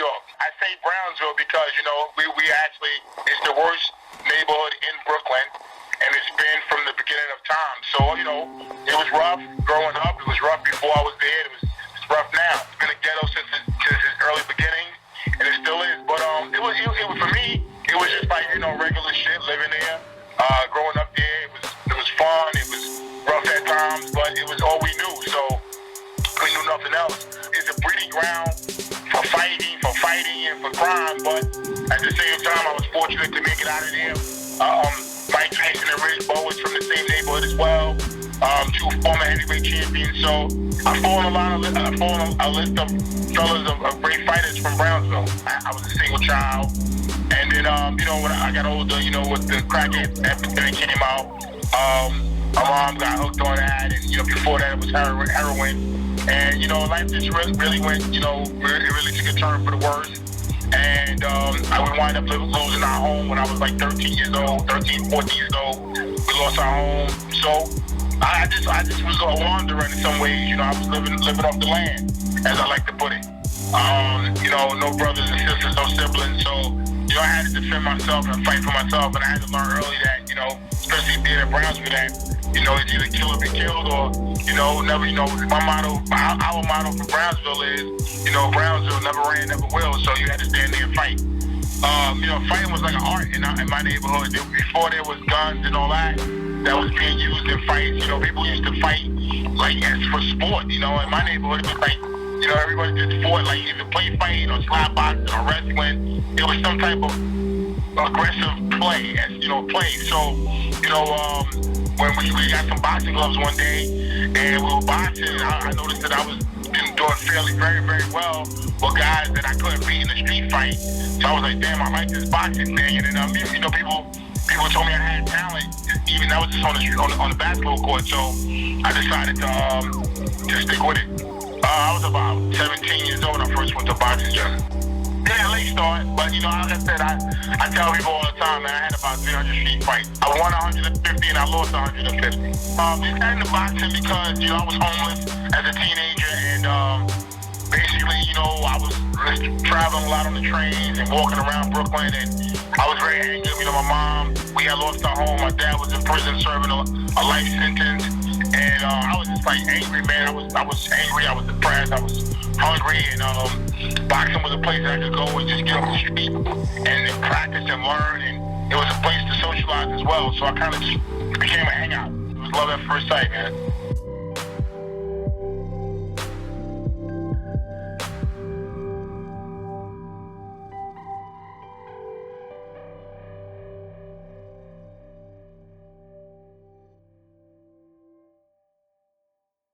York. I say Brownsville because, we actually, it's the worst neighborhood in Brooklyn, and it's been from the beginning of time. So, it was rough growing up. It was rough before I was there. It's rough now. It's been a ghetto since its early beginning, and it still is. But it was for me, it was just like, regular shit living there. Growing up there, it was fun. It was rough at times, but it was all we knew. So we knew nothing else. It's a breeding ground for fighting and for crime. But at the same time, I was fortunate to make it out of there. Mike Tyson and Rich Bowens from the same neighborhood as well. Two former heavyweight champions. So I fall on a list of fellas of great fighters from Brownsville. I was a single child. And then, when I got older, with the crack epidemic came out, my mom got hooked on that, and, before that it was heroin. And, life just really went, it really took a turn for the worse. And I wound up losing our home when I was like 13, 14 years old. We lost our home. So I just was a wanderer in some ways. I was living off the land, as I like to put it. No brothers and sisters, no siblings. So, I had to defend myself and fight for myself, and I had to learn early that, especially being in Brownsville, that, it's either kill or be killed, or, never, my motto, our motto for Brownsville is, Brownsville never ran, never will, so you had to stand there and fight. Fighting was like an art in my neighborhood. Before there was guns and all that was being used in fights, people used to fight, like, as for sport, in my neighborhood, it was like, everybody just fought, like either play fighting or slap boxing or wrestling. It was some type of aggressive play, play. So, when we got some boxing gloves one day and we were boxing, I noticed that I was doing fairly very, very well with guys that I couldn't beat in a street fight. So I was like, damn, I like this boxing thing. And then, people told me I had talent. Even that was just on the basketball court. So I decided to stick with it. I was about 17 years old when I first went to boxing gym. Yeah, late start, but like I said, I tell people all the time, man, I had about 300 street fights. I won 150 and I lost 150. Just got into boxing because, I was homeless as a teenager, and basically, I was traveling a lot on the trains and walking around Brooklyn, and I was very angry. My mom, we had lost our home. My dad was in prison serving a life sentence. And I was just like angry, man. I was angry. I was depressed. I was hungry. And boxing was a place that I could go and just get on the street and practice and learn. And it was a place to socialize as well. So I kind of just became a hangout. It was love at first sight, man.